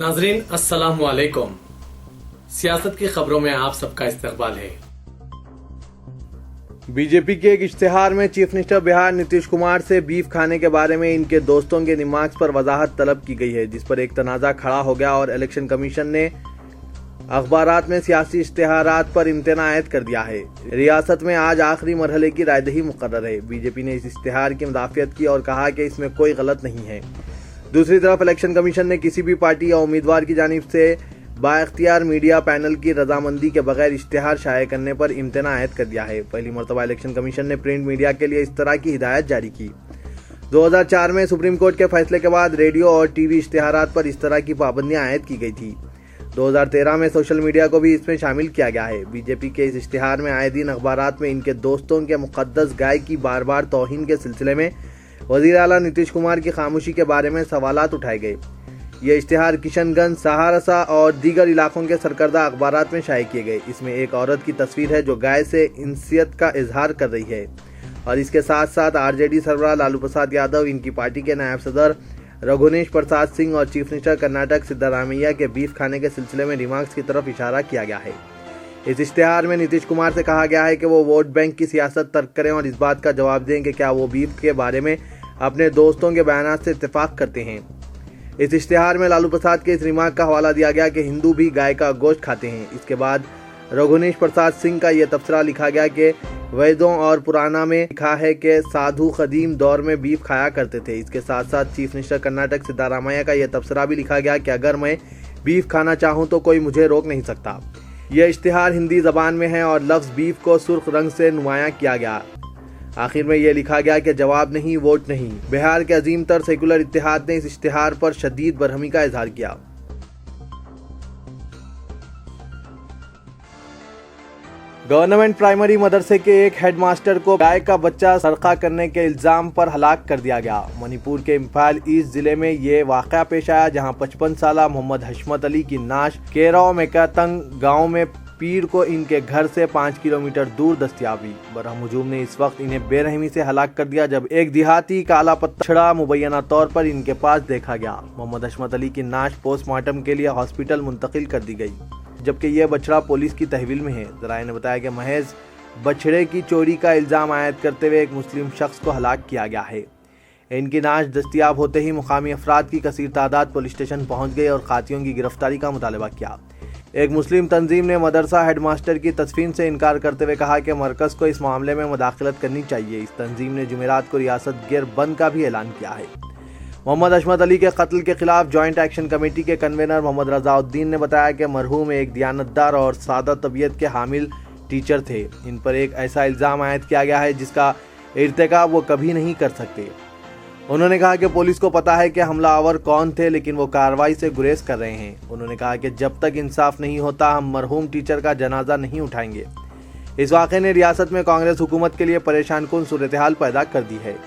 नाजरीन अस्सलाम वालेकुम। सियासत की खबरों में आप सबका इस्तकबाल है। बीजेपी के एक इश्तिहार में चीफ मिनिस्टर बिहार नीतीश कुमार से बीफ खाने के बारे में इनके दोस्तों के रिमार्क्स पर वजाहत तलब की गई है, जिस पर एक तनाज़ा खड़ा हो गया और इलेक्शन कमीशन ने अखबारात में सियासी इश्तिहारात पर इम्तना आयद कर दिया है। रियासत में आज आखिरी मरहले की रायदही मुकर्रर है। बीजेपी ने इस इश्तिहार की मुदाफियत की और कहा कि इसमें कोई गलत नहीं है। दूसरी तरफ इलेक्शन कमीशन ने किसी भी पार्टी या उम्मीदवार की जानिब से बाइख्तियार मीडिया पैनल की रजामंदी के बगैर इश्तिहार शाया करने पर इम्तना आयद कर दिया है। पहली मरतबा इलेक्शन कमीशन ने प्रिंट मीडिया के लिए इस तरह की हिदायत जारी की। 2004 में सुप्रीम कोर्ट के फैसले के बाद रेडियो और टीवी इश्तिहारात पर इस तरह की पाबंदियां आयद की गई थी। 2013 में सोशल मीडिया को भी इसमें शामिल किया गया है। बीजेपी के इस इश्तिहार में आए दिन अखबारात में इनके दोस्तों के मुक़द्दस गाय की बार बार तौहीन के सिलसिले में वज़ीर आला नीतीश कुमार की खामोशी के बारे में सवालात उठाए गए। ये इश्तिहार किशनगंज, सहारसा और दीगर इलाकों के सरकर्दा अखबारात में शाये किए गए। इसमें एक औरत की तस्वीर है जो गाय से इंसियत का इजहार कर रही है और इसके साथ साथ आरजेडी सरबराह लालू प्रसाद यादव, इनकी पार्टी के नायब सदर रघुनेश प्रसाद सिंह और चीफ मिनिस्टर कर्नाटक सिद्धारामैया के बीफ खाने के सिलसिले में रिमार्क्स की तरफ इशारा किया गया है। इस इश्तिहार में नीतीश कुमार से कहा गया है कि वो वोट बैंक की सियासत तर्क करें और इस बात का जवाब दें कि क्या वो बीफ के बारे में अपने दोस्तों के बयानात से इत्तेफाक करते हैं। इस इश्तिहार में लालू प्रसाद के इस रिमार्क का हवाला दिया गया कि हिंदू भी गाय का गोश्त खाते हैं। इसके बाद रघुनेश प्रसाद सिंह का यह तबसरा लिखा गया कि वेदों और पुराना में लिखा है कि साधु कदीम दौर में बीफ खाया करते थे। इसके साथ साथ चीफ मिनिस्टर कर्नाटक सिद्धारामैया का यह तबसरा भी लिखा गया कि अगर मैं बीफ खाना चाहूँ तो कोई मुझे रोक नहीं सकता। यह इश्तिहार हिंदी जबान में है और लफ्ज़ बीफ को सुर्ख रंग से नुमाया किया गया। आखिर में यह लिखा गया कि जवाब नहीं, वोट नहीं। बिहार के अजीम तर सेकुलर इत्तेहाद ने इस इश्तिहार पर शदीद बरहमी का इजहार किया। गवर्नमेंट प्राइमरी मदरसे के एक हेडमास्टर को गाय का बच्चा सरका करने के इल्जाम पर हलाक कर दिया गया। मणिपुर के इम्फाल ईस्ट जिले में ये वाकया पेश आया, जहां 55 साला मोहम्मद हशमत अली की नाश केराव मेकातंग गांव में पीर को इनके घर से 5 किलोमीटर दूर दस्तयाब हुई। बरहम हुजूम ने इस वक्त इन्हें बेरहमी से हलाक कर दिया जब एक देहाती काला पत्थड़ा मुबैना तौर पर इनके पास देखा गया। मोहम्मद हशमत अली की नाश पोस्टमार्टम के लिए हॉस्पिटल मुंतकिल कर दी गई, जबकि यह बछड़ा पुलिस की तहवील में है। ज़राए ने बताया कि महज बछड़े की चोरी का इल्ज़ाम आयद करते हुए एक मुस्लिम शख्स को हलाक किया गया है। इनकी नाश दस्तयाब होते ही मुकामी अफराद की कसीर तादाद पुलिस स्टेशन पहुंच गई और खातियों की गिरफ्तारी का मुतालबा किया। एक मुस्लिम तंजीम ने मदरसा हेडमास्टर की तस्फीन से इनकार करते हुए कहा कि मरकज़ को इस मामले में मुदाखलत करनी चाहिए। इस तंजीम ने जुमेरात को रियासत गिर बंद का भी ऐलान किया है। मोहम्मद हशमत अली के कत्ल के खिलाफ जॉइंट एक्शन कमेटी के कन्वेनर मोहम्मद रजाउद्दीन ने बताया कि मरहूम एक दियानतदार और सादा तबीयत के हामिल टीचर थे। इन पर एक ऐसा इल्ज़ाम आयद किया गया है जिसका इर्तिकाब वो कभी नहीं कर सकते। उन्होंने कहा कि पुलिस को पता है कि हमलावर कौन थे, लेकिन वो कार्रवाई से गुरेज कर रहे हैं। उन्होंने कहा कि जब तक इंसाफ नहीं होता हम मरहूम टीचर का जनाजा नहीं उठाएंगे। इस वाक़े ने रियासत में कांग्रेस हुकूमत के लिए परेशान कुन सूरत-ए-हाल पैदा कर दी है।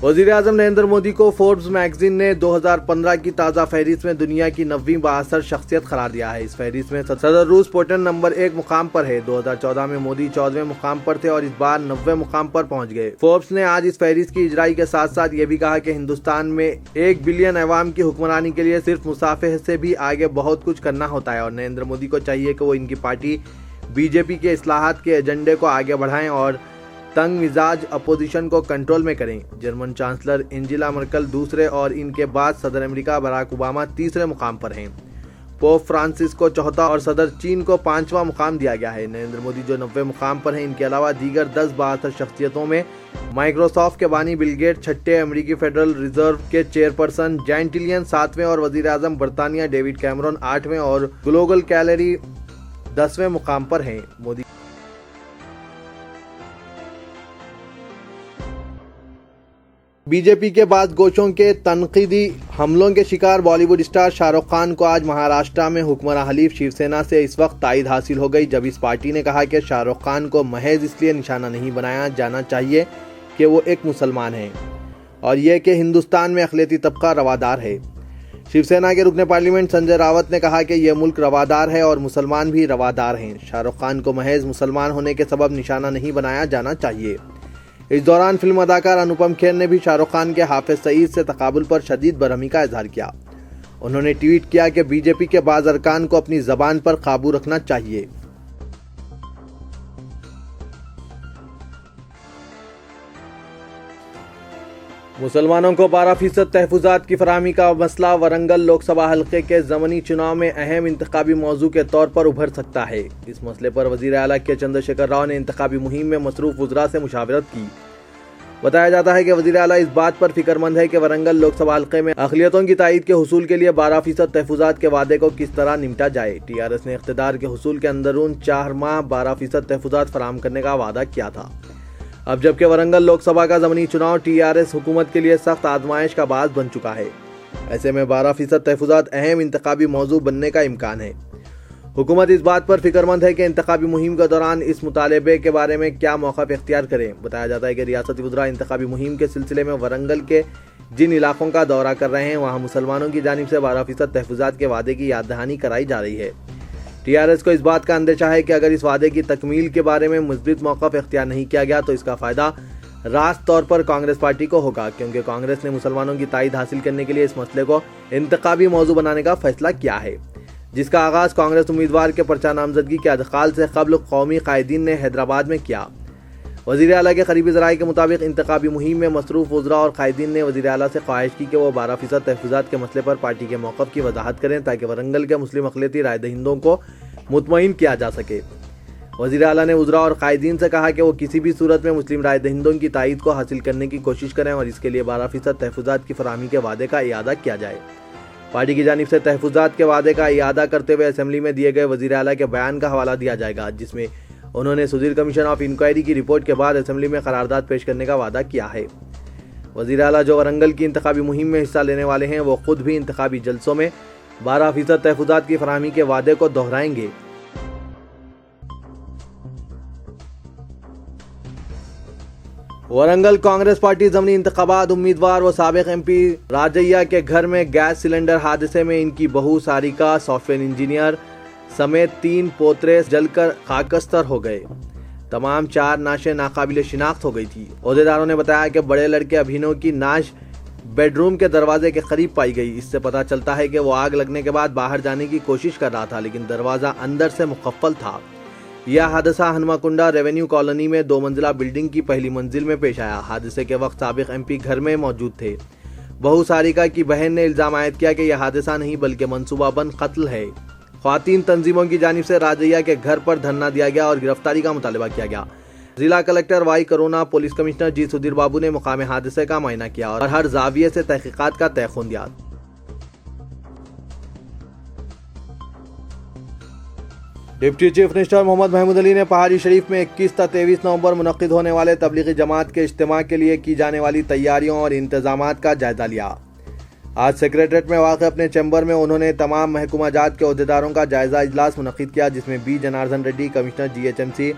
वज़ीर-ए-आज़म नरेंद्र मोदी को फोर्ब्स मैगजीन ने 2015 की ताज़ा फहरिस्त में दुनिया की 9वीं बाअसर शख्सियत करार दिया है। इस फहरिस्त में सदर रूस पुतिन नंबर 1 मुकाम पर है। 2014 में मोदी 14वें मुकाम पर थे और इस बार 9वें मुकाम पर पहुंच गए। फोर्ब्स ने आज इस फहरिस्त की इजराई के साथ साथ ये भी कहा कि हिंदुस्तान में 1 बिलियन अवाम की हुक्मरानी के लिए सिर्फ मुसाफिह से भी आगे बहुत कुछ करना होता है और नरेंद्र मोदी को चाहिए कि वो इनकी पार्टी बीजेपी के इस्लाहात के एजेंडे को आगे बढ़ाएं और तंग मिजाज अपोजिशन को कंट्रोल में करें। जर्मन चांसलर एंजेला मर्कल दूसरे और इनके बाद सदर अमेरिका बराक ओबामा तीसरे मुकाम पर हैं। पोप फ्रांसिस को चौथा और सदर चीन को 5वां मुकाम दिया गया है। नरेंद्र मोदी जो 90वें मुकाम पर हैं, इनके अलावा दीगर 10 बाअसर शख्सियतों में माइक्रोसॉफ्ट के बानी बिल गेट 6ठे, अमेरिकी फेडरल रिजर्व के चेयरपर्सन जैन टिलियन 7वें और वजीर आजम बरतानिया डेविड कैमरन 8वें और ग्लोबल कैलरी 10वें मुकाम पर हैं। मोदी बीजेपी के बाद गोशों के तनकीदी हमलों के शिकार बॉलीवुड स्टार शाहरुख खान को आज महाराष्ट्र में हुक्मरान हलीफ शिवसेना से इस वक्त तायद हासिल हो गई, जब इस पार्टी ने कहा कि शाहरुख खान को महज इसलिए निशाना नहीं बनाया जाना चाहिए कि वो एक मुसलमान हैं और यह कि हिंदुस्तान में अक़लियती तबका रवादार है। शिवसेना के रुकने पार्लियामेंट संजय रावत ने कहा कि यह मुल्क रवादार है और मुसलमान भी रवादार हैं। शाहरुख खान को महज मुसलमान होने के सबब निशाना नहीं बनाया जाना चाहिए। اس دوران فلم اداکار انوپم کھیر نے بھی شاہ رخ خان کے حافظ سعید سے تقابل پر شدید برہمی کا اظہار کیا۔ انہوں نے ٹویٹ کیا کہ بی جے پی کے بعض ارکان کو اپنی زبان پر قابو رکھنا چاہیے۔ مسلمانوں کو 12% تحفظات کی فراہمی کا مسئلہ ورنگل لوک سبھا حلقے کے ضمنی چناؤ میں اہم انتخابی موضوع کے طور پر ابھر سکتا ہے۔ اس مسئلے پر وزیر اعلیٰ کے چندر شیکھر راؤ نے انتخابی مہم میں مصروف وزراء سے مشاورت کی۔ بتایا جاتا ہے کہ وزیر اعلیٰ اس بات پر فکر مند ہے کہ ورنگل لوک سبھا حلقے میں اقلیتوں کی تائید کے حصول کے لیے 12% تحفظات کے وعدے کو کس طرح نمٹا جائے۔ TRS نے اقتدار کے حصول کے اندرون 4 ماہ 12% تحفظات فراہم کرنے کا وعدہ کیا تھا۔ اب جبکہ ورنگل لوک سبھا کا ضمنی چناؤ TRS حکومت کے لیے سخت آزمائش کا باعث بن چکا ہے، ایسے میں 12% تحفظات اہم انتخابی موضوع بننے کا امکان ہے۔ حکومت اس بات پر فکر مند ہے کہ انتخابی مہم کے دوران اس مطالبے کے بارے میں کیا موقف اختیار کریں۔ بتایا جاتا ہے کہ ریاستی وزراء انتخابی مہم کے سلسلے میں ورنگل کے جن علاقوں کا دورہ کر رہے ہیں وہاں مسلمانوں کی جانب سے 12% تحفظات کے وعدے کی یاد دہانی کرائی جا رہی ہے۔ TRS کو اس بات کا اندیشہ ہے کہ اگر اس وعدے کی تکمیل کے بارے میں مثبت موقف اختیار نہیں کیا گیا تو اس کا فائدہ راست طور پر کانگریس پارٹی کو ہوگا، کیونکہ کانگریس نے مسلمانوں کی تائید حاصل کرنے کے لیے اس مسئلے کو انتخابی موضوع بنانے کا فیصلہ کیا ہے، جس کا آغاز کانگریس امیدوار کے پرچہ نامزدگی کے ادخال سے قبل قومی قائدین نے حیدرآباد میں کیا۔ وزیر اعلیٰ کے قریبی ذرائع کے مطابق انتخابی مہم میں مصروف وزراء اور قائدین نے وزیر اعلیٰ سے خواہش کی کہ وہ 12% تحفظات کے مسئلے پر پارٹی کے موقف کی وضاحت کریں تاکہ ورنگل کے مسلم اقلیتی رائے دہندوں کو مطمئن کیا جا سکے۔ وزیر اعلیٰ نے وزراء اور قائدین سے کہا کہ وہ کسی بھی صورت میں مسلم رائے دہندوں کی تائید کو حاصل کرنے کی کوشش کریں اور اس کے لیے 12% تحفظات کی فراہمی کے وعدے کا اعادہ کیا جائے۔ پارٹی کی جانب سے تحفظات کے وعدے کا اعادہ کرتے ہوئے اسمبلی میں دیے گئے وزیر اعلیٰ کے بیان کا حوالہ دیا جائے گا، جس میں انہوں نے سودھیر کمیشن آف انکوائری کی رپورٹ کے بعد اسمبلی میں قرارداد پیش کرنے کا وعدہ کیا ہے۔ وزیر اعلیٰ جو ورنگل کی انتخابی مہم میں حصہ لینے والے ہیں وہ خود بھی انتخابی جلسوں میں 12% تحفظات کی فراہمی کے وعدے کو دہرائیں گے۔ ورنگل کانگریس پارٹی ضمنی انتخابات امیدوار و سابق MP راجیا کے گھر میں گیس سلنڈر حادثے میں ان کی بہو ساریکا سافٹ ویئر انجینئر سمیت 3 پوترے جل کر خاکستر ہو گئے۔ تمام 4 نعشیں ناقابل شناخت ہو گئی تھی۔ عہدیداروں نے بتایا کہ بڑے لڑکے ابھینو کی نعش بیڈ روم کے دروازے کے قریب پائی گئی۔ اس سے پتہ چلتا ہے کہ وہ آگ لگنے کے بعد باہر جانے کی کوشش کر رہا تھا لیکن دروازہ اندر سے مقفل تھا۔ یہ حادثہ ہنما کنڈا ریونیو کالونی میں 2 منزلہ بلڈنگ کی پہلی منزل میں پیش آیا۔ حادثے کے وقت سابق MP گھر میں موجود تھے۔ بہو ساریکا کی بہن نے الزام عائد کیا کہ یہ حادثہ نہیں بلکہ منصوبہ بند قتل ہے۔ خواتین تنظیموں کی جانب سے راجیا کے گھر پر دھرنا دیا گیا اور گرفتاری کا مطالبہ کیا گیا۔ ضلع collector Y Karuna, police commissioner G Sudheer Babu نے مقام حادثے کا معائنہ کیا اور ہر زاویے سے تحقیقات کا تیقن دیا۔ ڈپٹی چیف منسٹر محمد محمود علی نے پہاڑی شریف میں 21 تا 23 نومبر منعقد ہونے والے تبلیغی جماعت کے اجتماع کے لیے کی جانے والی تیاریوں اور انتظامات کا جائزہ لیا۔ آج سیکریٹریٹ میں واقع اپنے چیمبر میں انہوں نے تمام محکمہ جات کے عہدیداروں کا جائزہ اجلاس منعقد کیا، جس میں B Janardhan Reddy, commissioner GHMC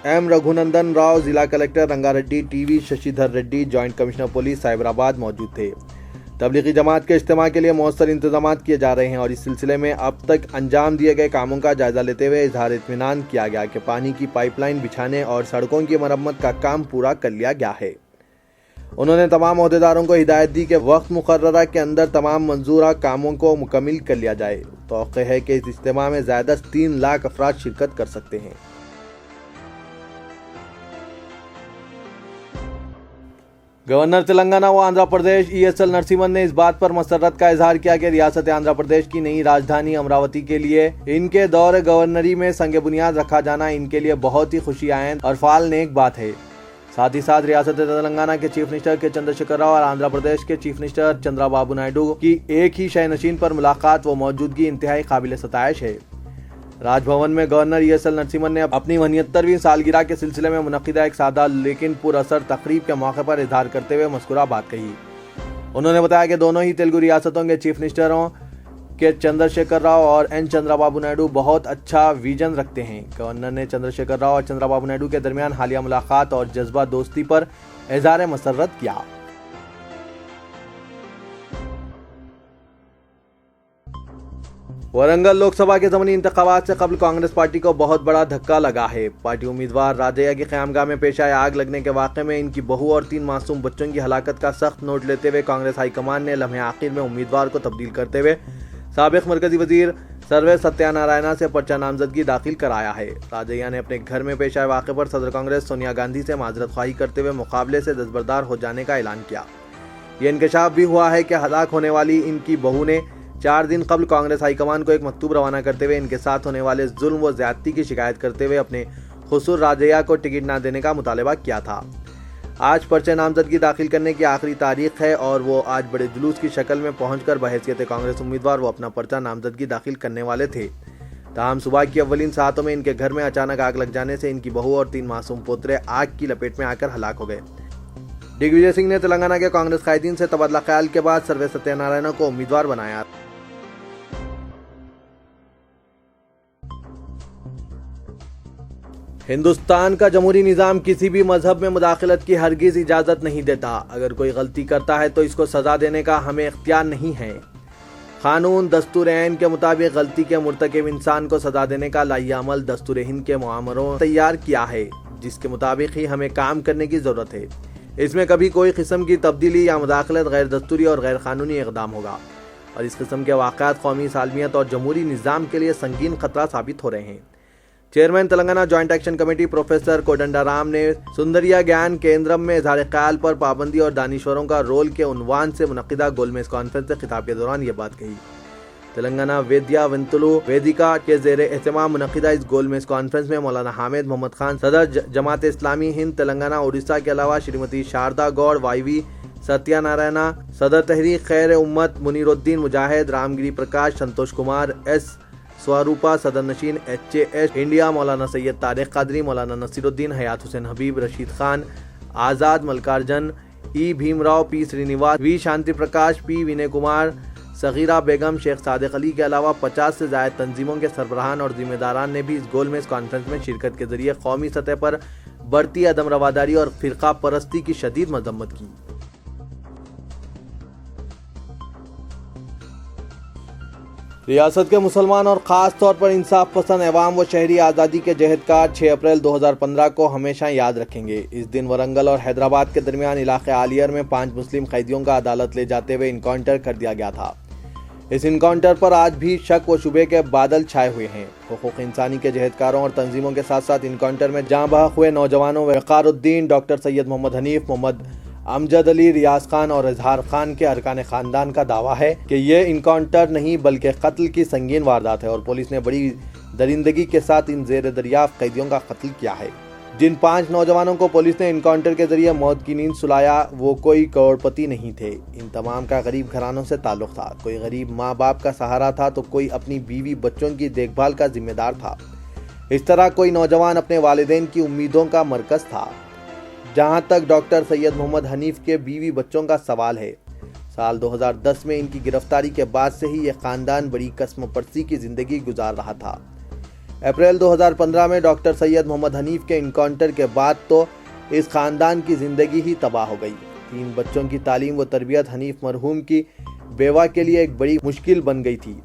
M Raghunandan Rao, ضلع collector Ranga Reddy TV Shashidhar Reddy, joint commissioner police Cyberabad موجود تھے۔ تبلیغی جماعت کے اجتماع کے لیے مؤثر انتظامات کیے جا رہے ہیں اور اس سلسلے میں اب تک انجام دیے گئے کاموں کا جائزہ لیتے ہوئے اظہار اطمینان کیا گیا کہ پانی کی پائپ لائن بچھانے اور سڑکوں کی مرمت کا کام پورا کر لیا گیا ہے۔ انہوں نے تمام عہدیداروں کو ہدایت دی کہ وقت مقررہ کے اندر تمام منظورہ کاموں کو مکمل کر لیا جائے۔ توقع ہے کہ اس اجتماع میں زائد از 3 لاکھ افراد شرکت کر سکتے ہیں۔ گورنر تلنگانہ و آندھرا پردیش ESL نرسمہن نے اس بات پر مسرت کا اظہار کیا کہ ریاست آندھرا پردیش کی نئی راجدھانی امراوتی کے لیے ان کے دور گورنری میں سنگ بنیاد رکھا جانا ان کے لیے بہت ہی خوشی آئند اور فعال نیک بات ہے۔ ساتھ ہی ساتھ ریاست تلنگانہ کے چیف منسٹر کے چندر شیکھر راؤ اور آندھرا پردیش کے چیف منسٹر چندرا بابو نائیڈو کی ایک ہی شے نشین پر ملاقات و موجودگی انتہائی قابل ستائش ہے۔ راج بھون میں گورنر ESL نرسمہن نے اپنی 79ویں سالگرہ کے سلسلے میں منعقدہ ایک سادہ لیکن پر اثر تقریب کے موقع پر اظہار کرتے ہوئے مذکورہ بات کہی۔ انہوں نے بتایا کہ دونوں ہی تیلگو ریاستوں کے چیف منسٹروں کے چندر شیکھر راؤ اور چندرا بابو نائیڈو بہت اچھا ویژن رکھتے ہیں۔ گورنر نے چندر شیکھر راؤ اور چندرا بابو نائیڈو کے درمیان حالیہ ملاقات اور جذبہ دوستی پر اظہار مسرت کیا۔ वरंगल लोकसभा के ज़मीनी इंतखाबात से कबल कांग्रेस पार्टी को बहुत बड़ा धक्का लगा है। पार्टी उम्मीदवार राजैया की क़यामगाह में पेश आए आग लगने के वाक़े में इनकी बहू और 3 मासूम बच्चों की हलाकत का सख्त नोट लेते हुए कांग्रेस हाईकमान ने लम्हे आखिर में उम्मीदवार को तब्दील करते हुए साबिक़ मरकजी वजीर सर्वे सत्यानारायणा से पर्चा नामजदगी दाखिल कराया है। राजैया ने अपने घर में पेश आए वाक़े पर सदर कांग्रेस सोनिया गांधी से माजरत ख्वाही करते हुए मुकाबले से दस्तबरदार हो जाने का ऐलान किया। ये इंकशाफ भी हुआ है कि हलाक होने वाली इनकी बहू ने 4 दिन कबल कांग्रेस हाईकमान को एक मकतूब रवाना करते हुए इनके साथ होने वाले जुल्म व ज़्यादती की शिकायत करते हुए अपने खुसूर राजैया को टिकट न देने का मुतालबा किया था। आज पर्चे नामजदगी दाखिल करने की आखिरी तारीख है और वो आज बड़े जुलूस की शक्ल में पहुंचकर बहैसियत कांग्रेस उम्मीदवार वो अपना पर्चा नामजदगी दाखिल करने वाले थे। ताहम सुबह की अव्वलीन सातों में इनके घर में अचानक आग लग जाने से इनकी बहू और 3 मासूम पोतरे आग की लपेट में आकर हलाक हो गए। दिग्विजय सिंह ने तेलंगाना के कांग्रेस कायदीन से तबादला ख्याल के बाद सर्वे सत्यानारायण को उम्मीदवार बनाया। हिंदुस्तान का जमहूरी निज़ाम किसी भी मजहब में मुदाखलत की हरगिज इजाज़त नहीं देता। अगर कोई गलती करता है तो इसको सज़ा देने का हमें इख्तियार नहीं है। कानून दस्तूर ऐन के मुताबिक गलती के मुर्तकिब इंसान को सज़ा देने का लाइअमल दस्तूर हिंद के मुआमरों तैयार किया है, जिसके मुताबिक ही हमें काम करने की ज़रूरत है। इसमें कभी कोई किस्म की तब्दीली या मुदाखलत गैर दस्तूरी और गैर कानूनी इक़दाम होगा और इस किस्म के वाक़यात कौमी सालमियत और जमहूरी निज़ाम के लिए संगीन खतरा साबित हो रहे हैं। Chairman Telangana joint action committee professor Kodandaram ने सुंदरिया ज्ञान केंद्रम में इज़हार ख्याल पर पाबंदी और दानिश्वरों का रोल के उन्वान से मुनक़िदा गोलमेज कॉन्फ्रेंस से खिताब के दौरान ये बात कही। तेलंगाना वेद्या विंतुलु वेदिका के ज़ेर एहतमाम मुनक़िदा इस गोलमेज कॉन्फ्रेंस में मौलाना हामिद मोहम्मद खान सदर जमात इस्लामी हिंद तेलंगाना उड़ीसा के अलावा श्रीमती शारदा गौड़ वाईवी सत्यानारायणा सदर तहरीक खैर उम्मत मुनीरुद्दीन मुजाहिद रामगिरी प्रकाश संतोष कुमार एस स्वरूपा सदर नशीन HAS India Maulana Syed Tariq Qadri Maulana Naseeruddin Hayat Hussain Habib Rashid Khan Azad Mallikarjun E Bhimrao P Srinivas V Shanti Prakash P Vinay Kumar सगीरा बेगम शेख सादिक अली के अलावा 50 से ज़ायद तंजीमों के सरबराहान और जिम्मेदारान ने भी इस गोलमेज कॉन्फ्रेंस में शिरकत के जरिए कौमी सतह पर बढ़ती अदम रवादारी और फिरका परस्ती की शदीद मजम्मत की। रियासत के मुसलमान और ख़ास तौर पर इंसाफ पसंद अवाम व शहरी आज़ादी के जहदकार 6 अप्रैल 2015 को हमेशा याद रखेंगे। इस दिन वरंगल और हैदराबाद के दरमियान इलाके आलियर में 5 मुस्लिम कैदियों का अदालत ले जाते हुए इनकाउंटर कर दिया गया था। इस इनकाउंटर पर आज भी शक व शुबे के बादल छाए हुए हैं। हुकूक इंसानी के जहदकारों और तंजीमों के साथ साथ इनकाउंटर में जाँ बहक हुए नौजवानों वक़ारुद्दीन, डॉक्टर सैयद मोहम्मद हनीफ, मोहम्मद अमजद अली, रियाज खान और इजहार खान के अरकान खानदान का दावा है कि ये इनकाउंटर नहीं बल्कि कत्ल की संगीन वारदात है और पुलिस ने बड़ी दरिंदगी के साथ इन जेर दरियाफ्त कैदियों का कत्ल किया है। जिन 5 नौजवानों को पुलिस ने इनकाउंटर के जरिए मौत की नींद सुलाया वो कोई करोड़पति नहीं थे। इन तमाम का गरीब घरानों से ताल्लुक था। कोई गरीब माँ बाप का सहारा था तो कोई अपनी बीवी बच्चों की देखभाल का जिम्मेदार था। इस तरह कोई नौजवान अपने वालिदैन की उम्मीदों का मरकज़ था। जहां तक डॉक्टर सैयद मोहम्मद हनीफ के बीवी बच्चों का सवाल है, साल 2010 में इनकी गिरफ्तारी के बाद से ही यह खानदान बड़ी कसम परसी की जिंदगी गुजार रहा था। अप्रैल 2015 में डॉक्टर सैयद मोहम्मद हनीफ के इनकाउंटर के बाद तो इस खानदान की जिंदगी ही तबाह हो गई। 3 बच्चों की तालीम व तरबियत हनीफ मरहूम की बेवा के लिए एक बड़ी मुश्किल बन गई थी।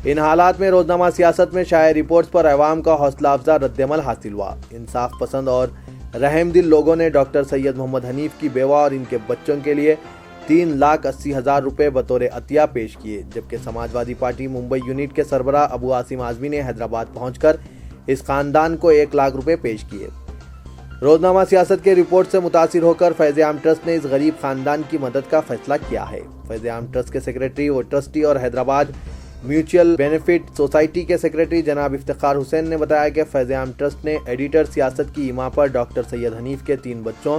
इन हालात में रोजनामा सियासत में शाये रिपोर्ट्स पर अवाम का हौसला अफजा रद्दमल हासिल हुआ। इंसाफ पसंद और रहमदिल लोगों ने डॉक्टर सैयद मोहम्मद हनीफ की बेवा और इनके बच्चों के लिए 3,80,000 रुपये बतौर अतिया पेश किए, जबकि समाजवादी पार्टी मुंबई यूनिट के सरबराह अबू आसिम आजमी ने हैदराबाद पहुंचकर इस खानदान को 1 लाख रुपये पेश किए। रोजनामा सियासत के रिपोर्ट से मुतासिर होकर फैज़ आम ट्रस्ट ने इस गरीब खानदान की मदद का फैसला किया है। फैज़ आम ट्रस्ट के सेक्रेटरी व ट्रस्टी और हैदराबाद म्यूचुअल बेनिफिट सोसाइटी के सेक्रेटरी जनाब इफ्तिखार हुसैन ने बताया कि फैज़ आम ट्रस्ट ने एडिटर सियासत की इमा पर डॉक्टर सैयद हनीफ के 3 बच्चों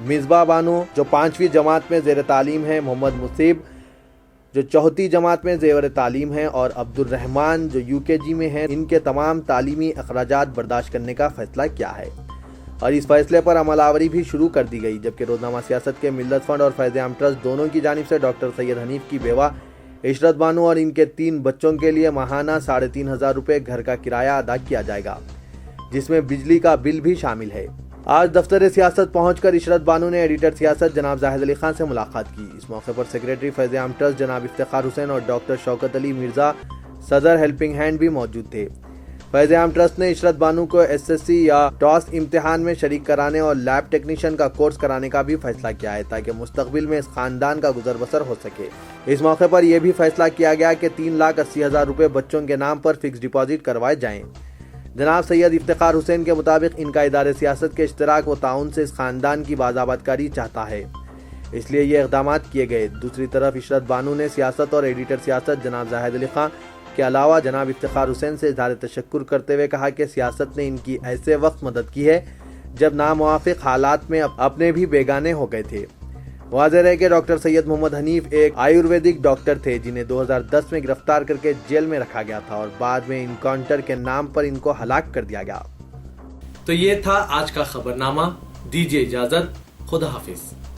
मिसबा बानो जो 5वीं जमात में ज़ेर तालीम है, मोहम्मद मुसीब जो 4वीं जमात में ज़ेर तालीम है और अब्दुल रहमान जो UKG में है, इनके तमाम तालीमी अखराजात बर्दाश्त करने का फैसला किया है और इस फैसले पर अमलावरी भी शुरू कर दी गई। जबकि रोजनामा सियासत के मिल्लत फंड और फैज़ आम ट्रस्ट दोनों की जानिब से डॉक्टर सैयद हनीफ की बेवा इशरत बानो और इनके 3 बच्चों के लिए माहाना 3,500 रुपये घर का किराया अदा किया जाएगा, जिसमें बिजली का बिल भी शामिल है। आज दफ्तर सियासत पहुंचकर इशरत बानो ने एडिटर सियासत जनाब जाहिद अली खान से मुलाकात की। इस मौके पर सेक्रेटरी फैज़ आम ट्रस्ट जनाब इफ्तिखार हुसैन और डॉक्टर शौकत अली मिर्ज़ा صدر ہیلپنگ ہینڈ بھی موجود تھے۔ فیض عام ٹرسٹ نے عشرت بانو کو SSC یا ٹاس امتحان میں شریک کرانے اور لیب ٹیکنیشین کا کورس کرانے کا بھی فیصلہ کیا ہے تاکہ مستقبل میں اس خاندان کا گزر بسر ہو سکے۔ اس موقع پر یہ بھی فیصلہ کیا گیا کہ 3,80,000 روپے بچوں کے نام پر فکس ڈپازٹ کروائے جائیں۔ جناب سید افتخار حسین کے مطابق ان کا ادارے سیاست کے اشتراک و تعاون سے اس خاندان کی بازآباد کاری چاہتا ہے، اس لیے یہ اقدامات کیے گئے۔ دوسری طرف عشرت بانو نے سیاست اور ایڈیٹر سیاست جناب زاہد علی خان کے علاوہ جناب افتخار حسین سے اظہار تشکر کرتے ہوئے کہا کہ سیاست نے ان کی ایسے وقت مدد کی ہے جب ناموافق حالات میں اپنے بھی بیگانے ہو گئے تھے۔ واضح رہے کہ ڈاکٹر سید محمد حنیف ایک آیورویدک ڈاکٹر تھے جنہیں 2010 میں گرفتار کر کے جیل میں رکھا گیا تھا اور بعد میں انکاؤنٹر کے نام پر ان کو ہلاک کر دیا گیا۔ تو یہ تھا آج کا خبرنامہ۔ دیجیے اجازت، خدا حافظ۔